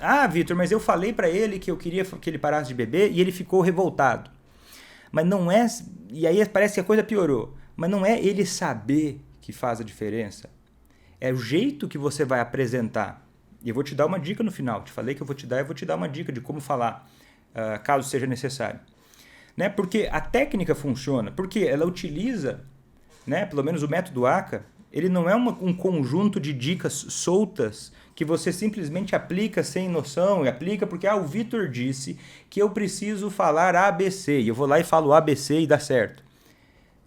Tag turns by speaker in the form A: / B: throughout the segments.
A: Ah, Vitor, mas eu falei para ele que eu queria que ele parasse de beber e ele ficou revoltado. Mas não é... E aí parece que a coisa piorou. Mas não é ele saber que faz a diferença. É o jeito que você vai apresentar. E eu vou te dar uma dica no final. Te falei que eu vou te dar uma dica de como falar, caso seja necessário. Né? Porque a técnica funciona. Porque ela utiliza, né, pelo menos o método ACA, ele não é um conjunto de dicas soltas que você simplesmente aplica sem noção e aplica porque o Vitor disse que eu preciso falar ABC e eu vou lá e falo ABC e dá certo.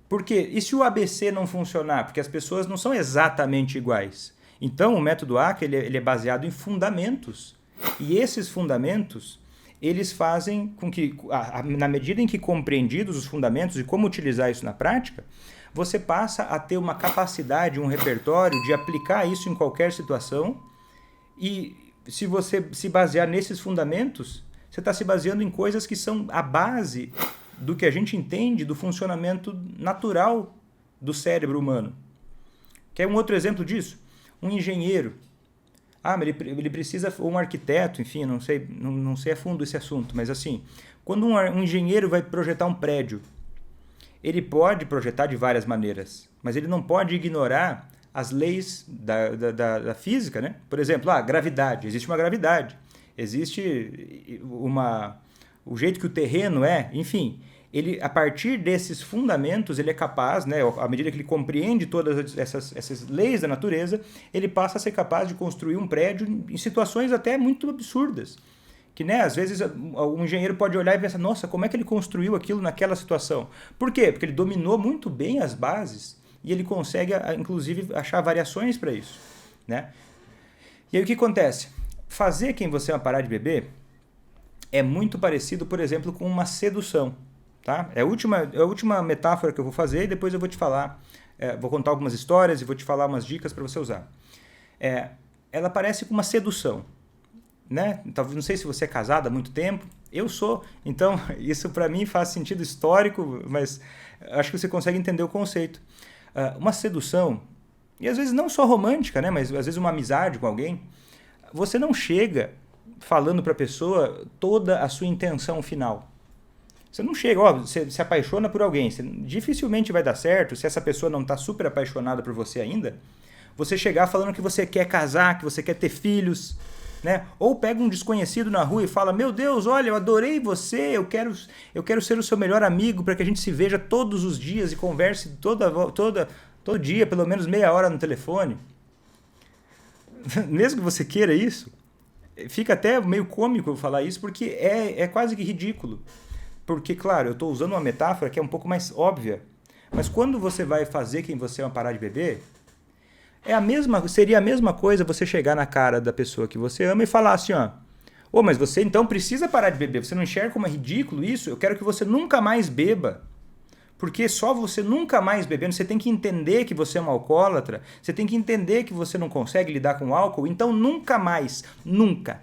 A: Por quê? E se o ABC não funcionar? Porque as pessoas não são exatamente iguais. Então o método ACA ele é baseado em fundamentos e esses fundamentos eles fazem com que, na medida em que compreendidos os fundamentos e como utilizar isso na prática, você passa a ter uma capacidade, um repertório de aplicar isso em qualquer situação. E se você se basear nesses fundamentos, você está se baseando em coisas que são a base do que a gente entende do funcionamento natural do cérebro humano. Quer um outro exemplo disso? Um engenheiro. Mas ele precisa, ou um arquiteto, enfim, não sei a fundo esse assunto, mas assim, quando um engenheiro vai projetar um prédio, ele pode projetar de várias maneiras, mas ele não pode ignorar as leis da física, né? Por exemplo, gravidade. Existe uma gravidade. Existe o jeito que o terreno é, enfim. Ele, a partir desses fundamentos, ele é capaz, né, à medida que ele compreende todas essas leis da natureza, ele passa a ser capaz de construir um prédio em situações até muito absurdas. Que, né, às vezes um engenheiro pode olhar e pensar, nossa, como é que ele construiu aquilo naquela situação? Por quê? Porque ele dominou muito bem as bases e ele consegue, inclusive, achar variações para isso. Né? E aí o que acontece? Fazer quem você ama parar de beber é muito parecido, por exemplo, com uma sedução. Tá? É a última metáfora que eu vou fazer e depois eu vou te falar, vou contar algumas histórias e vou te falar umas dicas para você usar. Ela parece com uma sedução. Né? Não sei se você é casado há muito tempo, eu sou, então isso para mim faz sentido histórico, mas acho que você consegue entender o conceito. Uma sedução, e às vezes não só romântica, né? Mas às vezes uma amizade com alguém, você não chega falando para a pessoa toda a sua intenção final. Você não chega, você se apaixona por alguém, dificilmente vai dar certo se essa pessoa não está super apaixonada por você ainda, você chegar falando que você quer casar, que você quer ter filhos, né? Ou pega um desconhecido na rua e fala, meu Deus, olha, eu adorei você, eu quero ser o seu melhor amigo para que a gente se veja todos os dias e converse todo dia, pelo menos meia hora no telefone. Mesmo que você queira isso, fica até meio cômico falar isso, porque é quase que ridículo. Porque, claro, eu estou usando uma metáfora que é um pouco mais óbvia, mas quando você vai fazer quem você ama parar de beber, seria a mesma coisa você chegar na cara da pessoa que você ama e falar assim, mas você então precisa parar de beber, você não enxerga como é ridículo isso? Eu quero que você nunca mais beba. Porque só você nunca mais bebendo, você tem que entender que você é um alcoólatra, você tem que entender que você não consegue lidar com álcool, então nunca mais, nunca,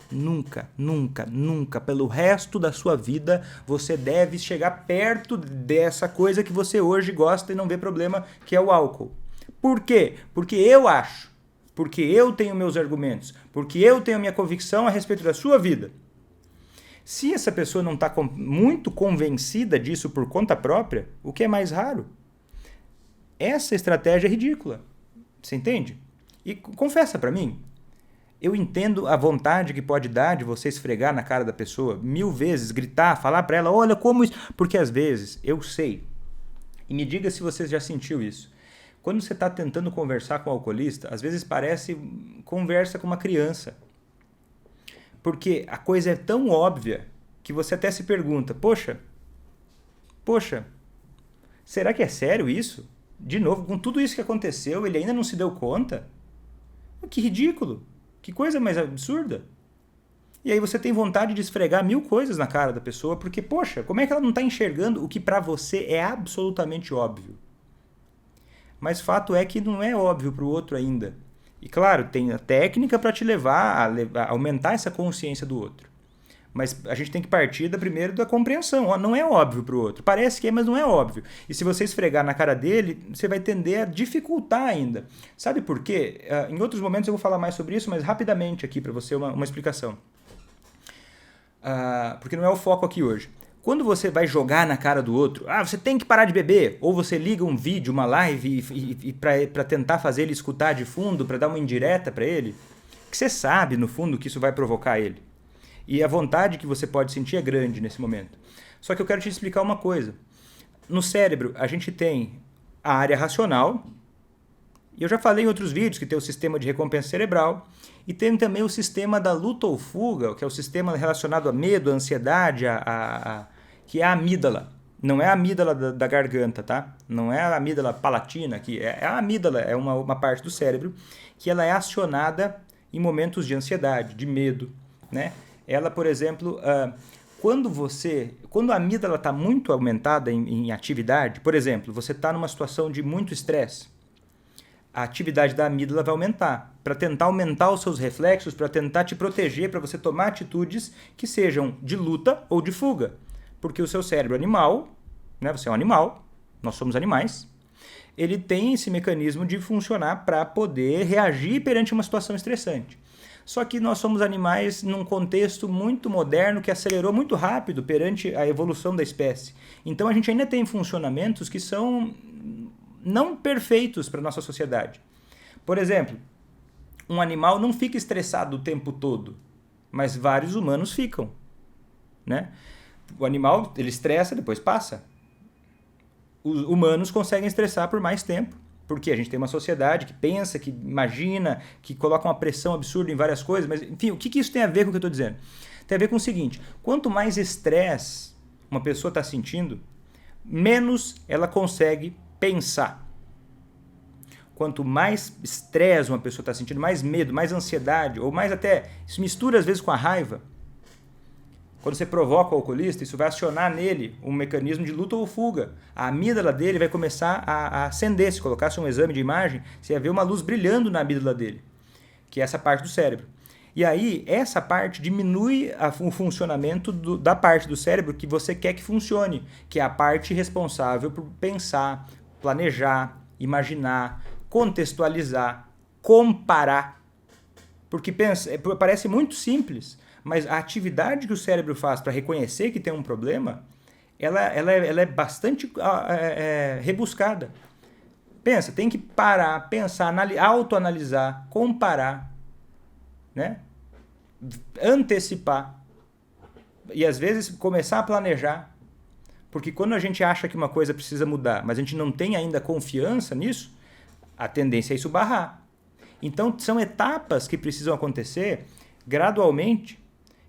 A: pelo resto da sua vida, você deve chegar perto dessa coisa que você hoje gosta e não vê problema, que é o álcool. Por quê? Porque eu acho, porque eu tenho meus argumentos, porque eu tenho minha convicção a respeito da sua vida. Se essa pessoa não está muito convencida disso por conta própria, o que é mais raro, essa estratégia é ridícula. Você entende? E confessa para mim, eu entendo a vontade que pode dar de você esfregar na cara da pessoa 1000 vezes, gritar, falar para ela, olha como isso... Porque às vezes, eu sei, e me diga se você já sentiu isso, quando você está tentando conversar com o alcoolista, às vezes parece conversa com uma criança. Porque a coisa é tão óbvia que você até se pergunta, poxa, será que é sério isso? De novo, com tudo isso que aconteceu, ele ainda não se deu conta? Que ridículo, que coisa mais absurda. E aí você tem vontade de esfregar 1000 coisas na cara da pessoa, porque, poxa, como é que ela não está enxergando o que para você é absolutamente óbvio? Mas fato é que não é óbvio para o outro ainda. E claro, tem a técnica para te levar a aumentar essa consciência do outro. Mas a gente tem que partir primeiro da compreensão. Não é óbvio para o outro. Parece que é, mas não é óbvio. E se você esfregar na cara dele, você vai tender a dificultar ainda. Sabe por quê? Em outros momentos eu vou falar mais sobre isso, mas rapidamente aqui para você uma explicação. porque não é o foco aqui hoje. Quando você vai jogar na cara do outro, você tem que parar de beber, ou você liga um vídeo, uma live, e para tentar fazer ele escutar de fundo, para dar uma indireta para ele, que você sabe, no fundo, que isso vai provocar ele. E a vontade que você pode sentir é grande nesse momento. Só que eu quero te explicar uma coisa. No cérebro, a gente tem a área racional, e eu já falei em outros vídeos que tem o sistema de recompensa cerebral, e tem também o sistema da luta ou fuga, que é o sistema relacionado a medo, a ansiedade, que é a amígdala. Não é a amígdala da garganta, tá? Não é a amígdala palatina aqui. É a amígdala, é uma parte do cérebro que ela é acionada em momentos de ansiedade, de medo, né? Ela, por exemplo, quando a amígdala está muito aumentada em atividade, por exemplo, você está numa situação de muito estresse, a atividade da amígdala vai aumentar, para tentar aumentar os seus reflexos, para tentar te proteger, para você tomar atitudes que sejam de luta ou de fuga. Porque o seu cérebro animal, né, você é um animal, nós somos animais, ele tem esse mecanismo de funcionar para poder reagir perante uma situação estressante. Só que nós somos animais num contexto muito moderno que acelerou muito rápido perante a evolução da espécie. Então a gente ainda tem funcionamentos que são não perfeitos para a nossa sociedade. Por exemplo, um animal não fica estressado o tempo todo, mas vários humanos ficam, né? O animal, ele estressa, depois passa. Os humanos conseguem estressar por mais tempo, porque a gente tem uma sociedade que pensa, que imagina, que coloca uma pressão absurda em várias coisas, mas enfim, o que isso tem a ver com o que eu estou dizendo? Tem a ver com o seguinte, quanto mais estresse uma pessoa está sentindo, menos ela consegue pensar. Quanto mais estresse uma pessoa está sentindo, mais medo, mais ansiedade, ou mais até, isso mistura às vezes com a raiva. Quando você provoca o alcoolista, isso vai acionar nele um mecanismo de luta ou fuga. A amígdala dele vai começar a acender. Se colocasse um exame de imagem, você ia ver uma luz brilhando na amígdala dele, que é essa parte do cérebro. E aí, essa parte diminui o funcionamento da parte do cérebro que você quer que funcione, que é a parte responsável por pensar, planejar, imaginar, contextualizar, comparar. Porque parece muito simples, mas a atividade que o cérebro faz para reconhecer que tem um problema, ela é bastante rebuscada. Pensa, tem que parar, pensar, autoanalisar, comparar, né? Antecipar e às vezes começar a planejar. Porque quando a gente acha que uma coisa precisa mudar, mas a gente não tem ainda confiança nisso, a tendência é isso barrar. Então são etapas que precisam acontecer gradualmente,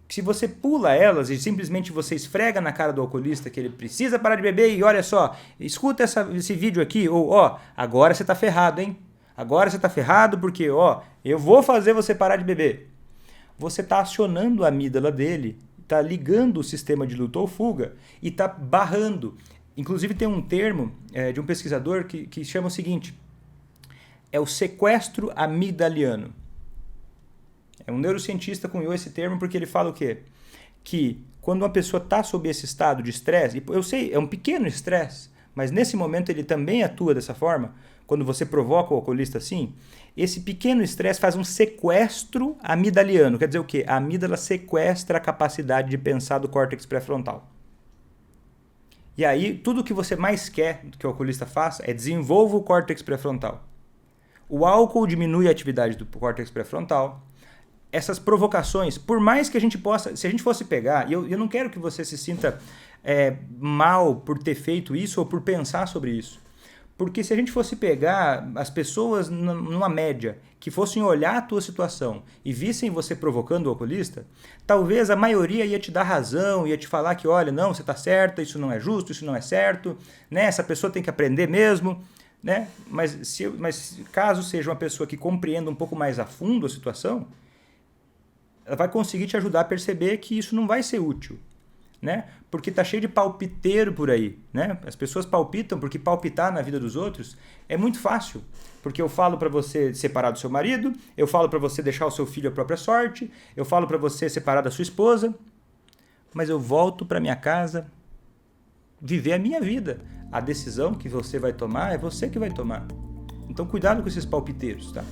A: que se você pula elas e simplesmente você esfrega na cara do alcoolista que ele precisa parar de beber e olha só, escuta esse vídeo aqui, ou agora você tá ferrado, hein? Agora você tá ferrado porque, eu vou fazer você parar de beber. Você tá acionando a amígdala dele, tá ligando o sistema de luta ou fuga e tá barrando. Inclusive tem um termo de um pesquisador que chama o seguinte, é o sequestro amigdaliano. Um neurocientista cunhou esse termo porque ele fala o quê? Que quando uma pessoa está sob esse estado de estresse, e eu sei, é um pequeno estresse, mas nesse momento ele também atua dessa forma, quando você provoca o alcoolista assim, esse pequeno estresse faz um sequestro amigdaliano. Quer dizer o quê? A amígdala sequestra a capacidade de pensar do córtex pré-frontal. E aí, tudo que você mais quer que o alcoolista faça é desenvolva o córtex pré-frontal. O álcool diminui a atividade do córtex pré-frontal. Essas provocações, por mais que a gente possa, se a gente fosse pegar, e eu não quero que você se sinta mal por ter feito isso ou por pensar sobre isso, porque se a gente fosse pegar as pessoas numa média, que fossem olhar a tua situação e vissem você provocando o alcoolista, talvez a maioria ia te dar razão, ia te falar que, olha, não, você está certa, isso não é justo, isso não é certo, né? Essa pessoa tem que aprender mesmo, né? Mas caso seja uma pessoa que compreenda um pouco mais a fundo a situação, ela vai conseguir te ajudar a perceber que isso não vai ser útil, né? Porque tá cheio de palpiteiro por aí, né? As pessoas palpitam porque palpitar na vida dos outros é muito fácil, porque eu falo para você separar do seu marido, eu falo para você deixar o seu filho à própria sorte, eu falo para você separar da sua esposa, mas eu volto para minha casa viver a minha vida. A decisão que você vai tomar é você que vai tomar. Então cuidado com esses palpiteiros, tá?